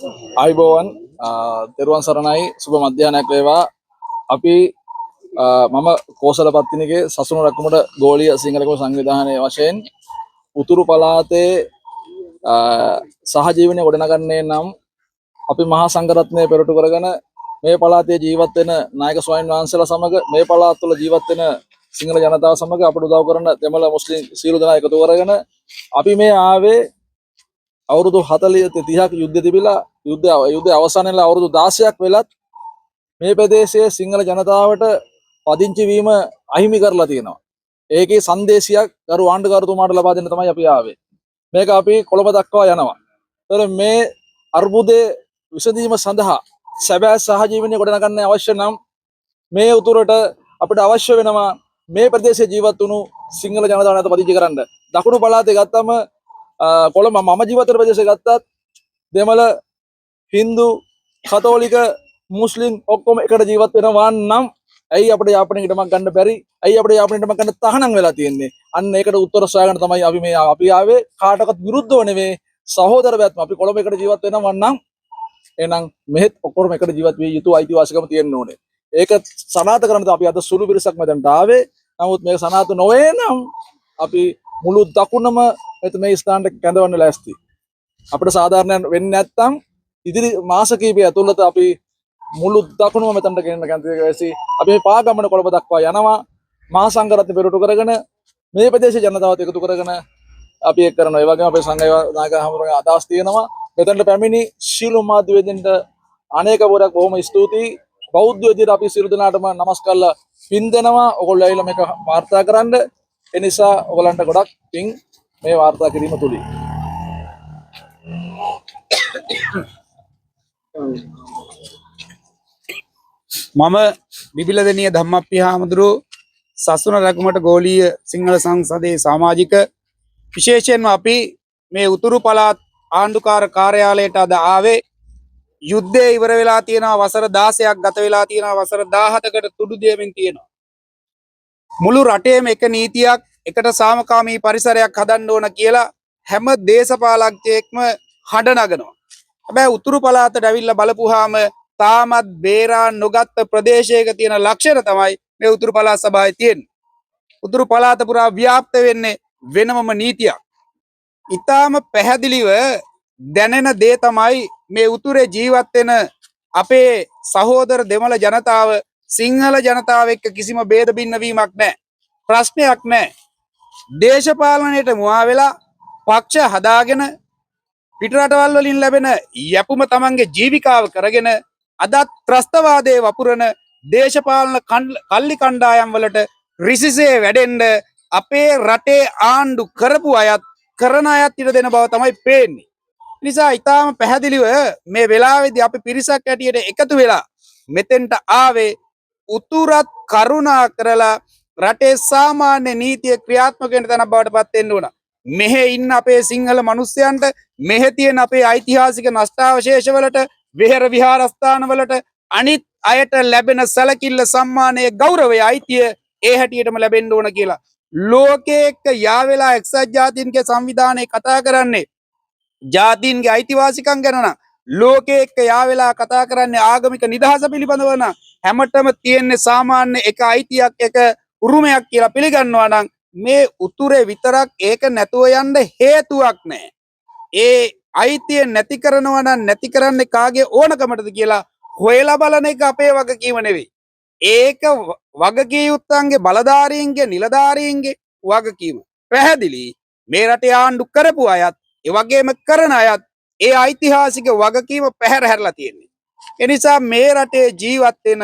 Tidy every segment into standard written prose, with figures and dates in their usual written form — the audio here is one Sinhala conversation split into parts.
ආයිබෝවන් තෙරුවන් සරණයි සුබ මධ්‍යහනයක් වේවා. අපි මම කෝසල පත්තිනිගේ සසුන රැකුමට ගෝලීය සිංහලකම සංවිධානයේ වශයෙන් උතුරු පළාතේ සහජීවනය ගොඩනගන්නේ නම් අපි මහා සංඝරත්නය පෙරටු කරගෙන මේ පළාතේ ජීවත් වෙන නායක ස්වාමීන් වහන්සේලා සමග මේ පළාත් තුළ ජීවත් වෙන සිංහල ජනතාව සමග අපට උදව් කරන දෙමළ මුස්ලිම් සියලු දෙනා එකතු කරගෙන අපි මේ ආවේ අවුරුදු 40 30ක යුද්ධ තිබිලා යුද්ධ අවසන් වෙලා අවුරුදු 16ක් වෙලත් මේ ප්‍රදේශයේ සිංහල ජනතාවට පදිංචි වීම අහිමි කරලා තියෙනවා. ඒකේ සංදේශයක් ගරු ආණ්ඩුකාරතුමාට ලබා දෙන්න තමයි අපි ආවේ. මේක අපි කොළඹ දක්වා යනවා. ඒතර මේ අර්බුදයේ විසඳීම සඳහා සැබෑ සහජීවනය ගොඩනගන්න අවශ්‍ය නම් මේ උතුරට අපිට අවශ්‍ය වෙනවා මේ ප්‍රදේශයේ ජීවත් වුණු සිංහල ජනතාව නැත පදිංචි කරන්න. දකුණු පළාතේ ගත්තම කොළඹ මම ජීවත් වෙන ප්‍රදේශය ගත්තත් දෙමළ හින්දු කතෝලික මුස්ලිම් ඔක්කොම එකට ජීවත් වෙනවා නම් ඇයි අපිට යාපනයේ ඉඩමක් ගන්න බැරි? ඇයි අපිට යාපනයේ ඉඩමක් ගන්න තහනම් වෙලා තියෙන්නේ? අන්න ඒකට උත්තර සොයාගන්න තමයි අපි ආවේ. කාටවත් විරුද්ධව නෙවෙයි, සහෝදරවත්ම අපි කොළඹ එකට ජීවත් වෙනවා නම් එහෙනම් මෙහෙත් ඔක්කොම එකට ජීවත් විය යුතු අයිතිවාසිකම තියෙන්න ඕනේ. ඒක සනාථ කරන්න අපි අද සුළු පිරිසක් මෙතනට ආවේ. නමුත් මේක සනාථ නොවේ නම් අපි මුළු දකුණම මේ ස්ථානට කැඳවන්න ලෑස්ති. අපිට සාධාරණයක් වෙන්නේ නැත්නම් ඉදිරි මාස කිහිපය ඇතුළත අපි මුළු දකුණම මෙතනට ගෙනන්න කැඳවಸಿ අපි මේ පාගමන කොළඹ දක්වා යනවා. මහා සංඝරත්න පෙරටු කරගෙන මේ ප්‍රදේශයේ ජනතාවත් එකතු කරගෙන අපි ඒක කරනවා. ඒ වගේම අපේ සංඝ නායක හමුරුගේ අදහස් තියෙනවා. මෙතනට පැමිණි ශීල මාධ්‍යවේදීන්ට අනේක වරක් බොහොම ස්තුතියි. බෞද්ධ විදිහට අපි සියලු දෙනාටම නමස්කාරලා පින් දෙනවා. ඔයගොල්ලෝ ඇවිල්ලා මේක වාර්තා කරන්න. ඒ නිසා ඔයගලන්ට ගොඩක් පින් මේ වාර්තා කිරීම තුලින්. මම විපිලදෙනිය ධම්මප්පිය හාමුදුරු සසුන රැකුමට ගෝලීය සිංහල සංසදයේ සමාජික විශේෂයෙන්ම අපි මේ උතුරු පළාත් ආණ්ඩුකාර කාර්යාලයට අද ආවේ යුද්ධය ඉවර වෙලා තියෙනවා. වසර 16ක් ගත වෙලා තියෙනවා. වසර 17කට තුඩු දෙමින් තියෙනවා. මුළු රටේම එක නීතියක්, එකට සාමකාමී පරිසරයක් හදන්න ඕන කියලා හැම දේශපාලකයෙක්ම හඬ නගනවා. හැබැයි උතුරු පළාතට ඇවිල්ලා බලපුවාම තාමත් බේරා නොගත් ප්‍රදේශයක තියෙන ලක්ෂණ තමයි මේ උතුරු පළාත් සභාවේ තියෙන්නේ. උතුරු පළාත පුරා ව්‍යාප්ත වෙන්නේ වෙනමම නීතියක්. ඊටාම පැහැදිලිව දැනෙන දේ තමයි මේ උතුරේ ජීවත් වෙන අපේ සහෝදර දෙමළ ජනතාව සිංහල ජනතාව එක්ක කිසිම ભેද බින්න වීමක් නැහැ. ප්‍රශ්නයක් නැහැ. දේශපාලනයට මුවා වෙලා පක්ෂ හදාගෙන පිටරටවල් වලින් ලැබෙන යැපුම තමන්ගේ ජීවිකාව කරගෙන අදත් ත්‍රස්තවාදයේ වපුරන දේශපාලන කල්ලි කණ්ඩායම් වලට රිසිසේ වැඩෙන්න අපේ රටේ ආණ්ඩු කරපු අයත් කරන අයත් ඉඩ දෙන බව තමයි පේන්නේ. නිසා ඊටාම පැහැදිලිව මේ වෙලාවේදී අපි පිරිසක් ඇටියට එකතු වෙලා මෙතෙන්ට ආවේ උතුරත් කරුණා කරලා රටේ සාමාන්‍ය නීතිය ක්‍රියාත්මක වෙන තැනක් බවට පත් වෙන්න ඕන. මෙහෙ ඉන්න අපේ සිංහල මිනිස්යන්ට මෙහෙ තියෙන අපේ ඓතිහාසික නෂ්ටාවශේෂ වලට විහෙර විහාරස්ථාන වලට අනිත් අයට ලැබෙන සැලකිල්ල සම්මානයේ ගෞරවය අයිතිය ඒ හැටියටම ලැබෙන්න ඕන කියලා ලෝකයේ එක්ක යාවෙලා එක්සත් ජාතීන්ගේ සංවිධානයේ කතා කරන්නේ ජාතීන්ගේ අයිතිවාසිකම් ගැන නම් ලෝකයේ එක්ක යාවෙලා කතා කරන්නේ ආගමික නිදහස පිළිබඳව නම් හැමතෙම තියෙන්නේ සාමාන්‍ය එක අයිතියක් එක උරුමයක් කියලා පිළිගන්නවා නම් මේ උතුරේ විතරක් ඒක නැතුව යන්න හේතුවක් නැහැ. ඒ අයිතිය නැති කරනවා නම් නැති කරන්නේ කාගේ ඕනකමටද කියලා හොයලා බලන එක අපේ වගකීම නෙවෙයි. ඒක වගකී යුත්තන්ගේ බලධාරීන්ගේ නිලධාරීන්ගේ වගකීම. පැහැදිලි. මේ රටේ ආණ්ඩු කරපු අයත් ඒ වගේම කරන අයත් ඒ ඓතිහාසික වගකීම පැහැර හැරලා තියෙන්නේ. ඒ නිසා මේ රටේ ජීවත් වෙන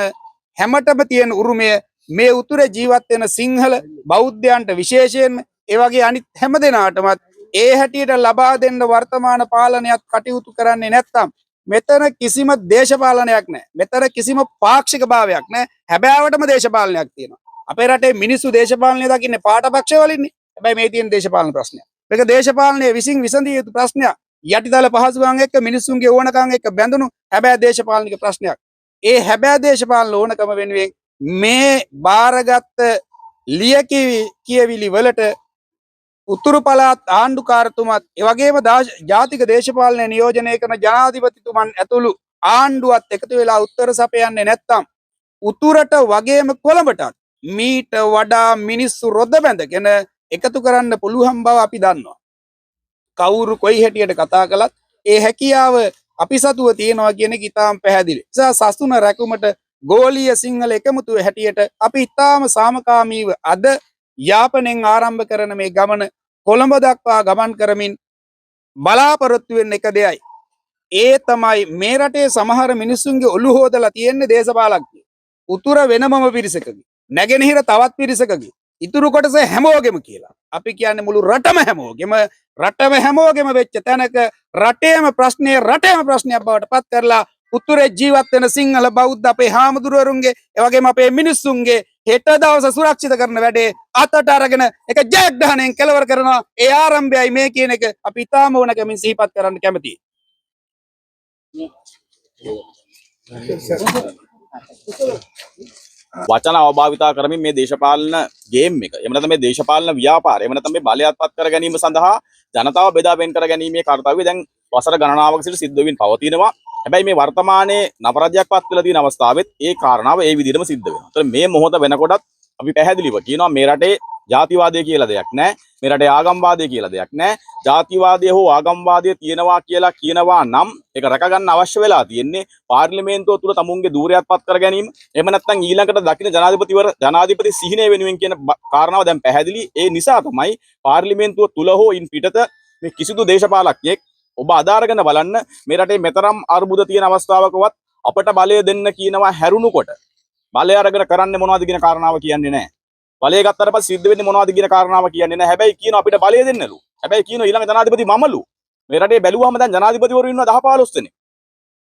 හැමතෙම තියෙන උරුමය මේ උතුරේ ජීවත් වෙන සිංහල බෞද්ධයන්ට විශේෂයෙන්ම ඒ වගේ අනිත් හැම දෙනාටමත් ඒ හැටියට ලබා දෙන්න වර්තමාන පාලනයත් කටයුතු කරන්නේ නැත්නම් මෙතන කිසිම දේශපාලනයක් නැහැ. මෙතන කිසිම පාක්ෂික භාවයක් නැහැ. හැබෑවටම දේශපාලනයක් තියෙනවා. අපේ රටේ මිනිස්සු දේශපාලනය දකින්නේ පාට පක්ෂ වලින්නේ. හැබැයි මේ තියෙන දේශපාලන ප්‍රශ්නයක්. මේක දේශපාලනයේ විසින් විසඳිය යුතු ප්‍රශ්නයක්. යටිතල පහසුකම් එක්ක මිනිස්සුන්ගේ ඕනකම් එක්ක බැඳුණු හැබෑ දේශපාලනික ප්‍රශ්නයක්. ඒ හැබෑ දේශපාලන ඕනකම වෙනුවෙන් මේ බාරගත් ලියකියවිලි වලට උතුරු පළාත් ආණ්ඩුකාරතුමත් ඒ වගේම ජාතික දේශපාලන නියෝජනය කරන ජනාධිපතිතුමන් ඇතුළු ආණ්ඩුවත් එකතු වෙලා උත්තර සපයන්නේ නැත්තම් උතුරට වගේම කොළඹටත් මීට වඩා මිනිස්සු රොද බැඳගෙන එකතු කරන්න පුළුවන් බව අපි දන්නවා. කවුරු කොයි හැටියට කතා කළත් ඒ හැකියාව අපි සතුව තියෙනවා කියන එක ඉතාම පැහැදිලි. නිසා සසුන රැකුමට ගෝලීය සිංහල එකමුතුව හැටියට අපි ඉතාම සාමකාමීව අද යාපනයෙන් ආරම්භ කරන මේ ගමන කොළඹ දක්වා ගමන් කරමින් බලාපොරොත්තු වෙන එක දෙයයි. ඒ තමයි මේ රටේ සමහර මිනිස්සුන්ගේ ඔළුව හොදලා තියෙන්නේ දේශපාලඥයෝ. උතුර වෙනමම පිරිසකගේ, නැගෙනහිර තවත් පිරිසකගේ, ඉතුරු කොටස හැමෝගෙම කියලා. අපි කියන්නේ මුළු රටම හැමෝගෙම වෙච්ච තැනක රටේම ප්‍රශ්නයක් බවට පත් කරලා උතුරේ ජීවත් වෙන සිංහල බෞද්ධ අපේ හාමුදුරුවරුන්ගේ ඒ වගේම අපේ මිනිස්සුන්ගේ හෙට දවස සුරක්ෂිත කරන වැඩේ අතට අරගෙන එක ජයග්‍රහණයෙන් කෙලවර කරනවා. ඒ ආරම්භයයි මේ කියන එක අපි තාම ඕන කමින් සිහිපත් කරන්න කැමතියි. වචන අවභාවිතා කරමින් මේ දේශපාලන ගේම් එක එහෙම නැත්නම් මේ දේශපාලන ව්‍යාපාරය එහෙම නැත්නම් මේ බලයත්පත් කර ගැනීම සඳහා ජනතාව බෙදා වෙන් කර ගැනීමේ කාර්යය දැන් වසර ගණනාවක සිට සිද්ධ වෙමින් පවතිනවා. හැබැයි මේ වර්තමානයේ නව රජයක් පත් වෙලා තියෙන අවස්ථාවෙත් ඒ කාරණාව ඒ විදිහටම සිද්ධ වෙනවා. ඒතර මේ මොහොත වෙනකොටත් අපි පැහැදිලිව කියනවා මේ රටේ ජාතිවාදය කියලා දෙයක් නැහැ. මේ රටේ ආගම්වාදය කියලා දෙයක් නැහැ. ජාතිවාදය හෝ ආගම්වාදය තියෙනවා කියලා කියනවා නම් ඒක රැක ගන්න අවශ්‍ය වෙලා තියෙන්නේ පාර්ලිමේන්තුව තුල තමුන්ගේ ධූරයක් පත් කර ගැනීම. එහෙම නැත්නම් ඊළඟට දකින්න ජනාධිපති සිහිනය වෙනුවෙන් කියන කාරණාව දැන් පැහැදිලි. ඒ නිසා තමයි පාර්ලිමේන්තුව තුල හෝ ඉන් පිටත මේ කිසිදු දේශපාලකයෙක් ඔබ අදාරගෙන බලන්න මේ රටේ මෙතරම් අර්බුද තියෙන අවස්ථාවකවත් අපට බලය දෙන්න කියනවා හැරුණුකොට බලය අරගෙන කරන්නේ මොනවද කියන කාරණාව කියන්නේ නැහැ. බලය ගත්තට පස්සේ සිද්ධ වෙන්නේ මොනවද කියන කාරණාව කියන්නේ නැහැ. හැබැයි කියනවා අපිට බලය දෙන්නලු. හැබැයි කියනවා ඊළඟ ජනාධිපති මමලු. මේ රටේ බැලුවාම දැන් ජනාධිපතිවරු ඉන්නවා 10 15 දෙනෙක්.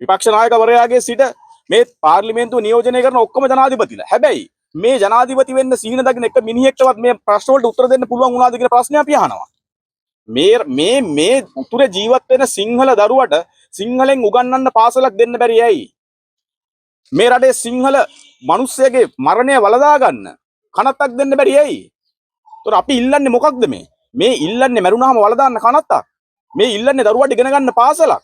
විපක්ෂ නායකවරයාගේ සිට මේ පාර්ලිමේන්තුව නියෝජනය කරන ඔක්කොම ජනාධිපතිලා. හැබැයි මේ ජනාධිපති වෙන්න සිහින දකින්න එක මිනිහෙක්ටවත් මේ ප්‍රශ්න වලට උත්තර දෙන්න පුළුවන් වුණාද කියන ප්‍රශ්නේ අපි අහනවා. මේ උතුරේ ජීවත් වෙන සිංහල දරුවට සිංහලෙන් උගන්වන්න පාසලක් දෙන්න බැරි ඇයි? මේ රටේ සිංහල මිනිස්සෙගේ මරණය වළඳා ගන්න කනත්තක් දෙන්න බැරි ඇයි? ඒතර අපි ඉල්ලන්නේ මොකක්ද මේ? මේ ඉල්ලන්නේ මරුණාම වළදාන්න කනත්තක්. මේ ඉල්ලන්නේ දරුවට ඉගෙන ගන්න පාසලක්.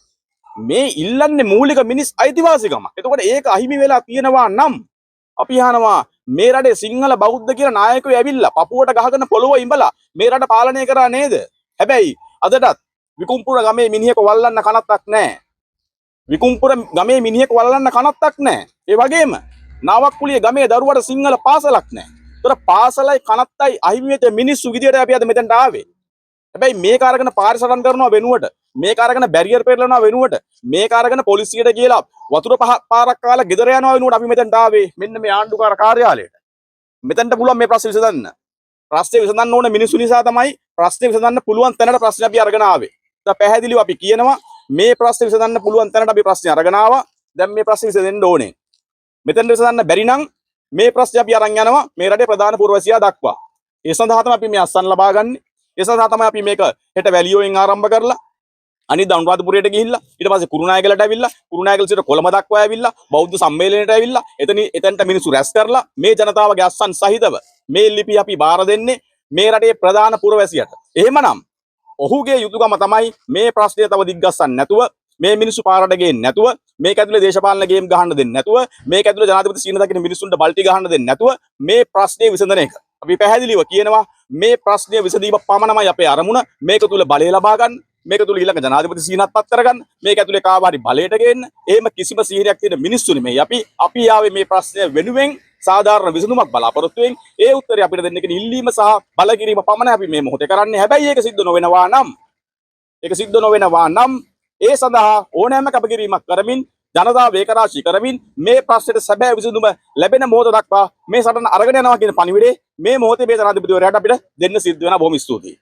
මේ ඉල්ලන්නේ මූලික මිනිස් අයිතිවාසිකමක්. එතකොට ඒක අහිමි වෙලා තියෙනවා නම් අපි අහනවා මේ රටේ සිංහල බෞද්ධ කියන නායකයෝ ඇවිල්ලා පපුවට ගහගෙන පොළොව ඉඹලා මේ රට පාලනය කරා නේද? හැබැයි අදටත් විකුම්පුර ගමේ මිනිහෙක් වල්ලන්න කනත්තක් නැහැ. විකුම්පුර ගමේ මිනිහෙක් වල්ලන්න කනත්තක් නැහැ. ඒ වගේම නාවක්කුලිය ගමේ දරුවට සිංහල පාසලක් නැහැ. ඒතර පාසලයි කනත්තයි අහිමි වෙච්ච මිනිස්සු විදියට අපි අද මෙතෙන්ට ආවේ. හැබැයි මේක අරගෙන පාරිසරම් කරනවා වෙනුවට, මේක අරගෙන බැරියර් පෙරලනවා වෙනුවට, මේක අරගෙන පොලිසියට කියලා වතුර පාරක් කාලා ගෙදර යනවා වෙනුවට අපි මෙතෙන්ට ආවේ මෙන්න මේ ආණ්ඩුකාර කාර්යාලයට. මෙතෙන්ට පුළුවන් මේ ප්‍රශ්නේ විසඳන්න. ප්‍රශ්නේ විසඳන්න ඕන මිනිස්සු නිසා තමයි ප්‍රශ්නේ විසඳන්න පුළුවන් තැනට ප්‍රශ්නේ අපි අරගෙන ආවේ. දැන් පැහැදිලිව අපි කියනවා මේ ප්‍රශ්නේ විසඳන්න පුළුවන් තැනට අපි ප්‍රශ්නේ අරගෙන ආවා. දැන් මේ ප්‍රශ්නේ විසඳෙන්න ඕනේ. මෙතෙන් විසඳන්න බැරි නම් මේ ප්‍රශ්නේ අපි අරන් යනවා මේ රටේ ප්‍රධාන පුරවැසියා දක්වා. ඒ සඳහා තමයි අපි මේ අස්සන් ලබා ගන්න. ඒ සඳහා තමයි අපි මේක හෙට වැලියෝෙන් ආරම්භ කරලා අනිත් අනුරාධපුරයට ගිහිල්ලා ඊට පස්සේ කුරුණෑගලට ඇවිල්ලා කුරුණෑගල සිට කොළඹ දක්වා ඇවිල්ලා බෞද්ධ සම්මේලනයට ඇවිල්ලා එතනට මිනිස්සු රැස් කරලා මේ ජනතාවගේ අස්සන් සහිතව මේ ලිපි අපි බාර දෙන්නේ මේ රටේ ප්‍රධාන පුරවැසියට. එහෙමනම් ඔහුගේ යුතුයකම තමයි මේ ප්‍රශ්නය තව දිග්ගස්සන්න නැතුව මේ මිනිස්සු පාරට ගේන්නේ නැතුව මේක ඇතුලේ දේශපාලන ගේම් ගහන්න දෙන්නේ නැතුව මේක ඇතුලේ ජනාධිපති සීන දකින්න මිනිස්සුන්ට බල්ටි ගහන්න දෙන්නේ නැතුව මේ ප්‍රශ්නේ විසඳන එක. අපි පැහැදිලිව කියනවා මේ ප්‍රශ්නය විසඳීම පමණමයි අපේ අරමුණ. මේක තුල බලය ලබා ගන්න, මේක තුල ඊළඟ ජනාධිපති සීනත් පත් කරගන්න, මේක ඇතුලේ කාව හරි බලයට ගේන්න. එහෙම කිසිම සීනයක් තියෙන මිනිස්සු නෙමෙයි අපි ආවේ මේ ප්‍රශ්නය වෙනුවෙන් සාධාරණ විසඳුමක් බලාපොරොත්තු වෙමින් ඒ උත්තරය අපිට දෙන්න කියන ඉල්ලීම සහ බල කිරීම පමණයි අපි මේ මොහොතේ කරන්නේ. හැබැයි ඒක සිද්ධ නොවෙනවා නම් ඒ සඳහා ඕනෑම කැපකිරීමක් කරමින් ජනතාව ඒකරාශී කරමින් මේ ප්‍රශ්නෙට සැබෑ විසඳුම ලැබෙන මොහොත දක්වා මේ සටන අරගෙන යනවා කියන පණිවිඩේ මේ මොහොතේ මේ ජනාධිපතිවරයාට අපිට දෙන්න සිද්ධ වෙනවා. බොහොම ස්තුතියි.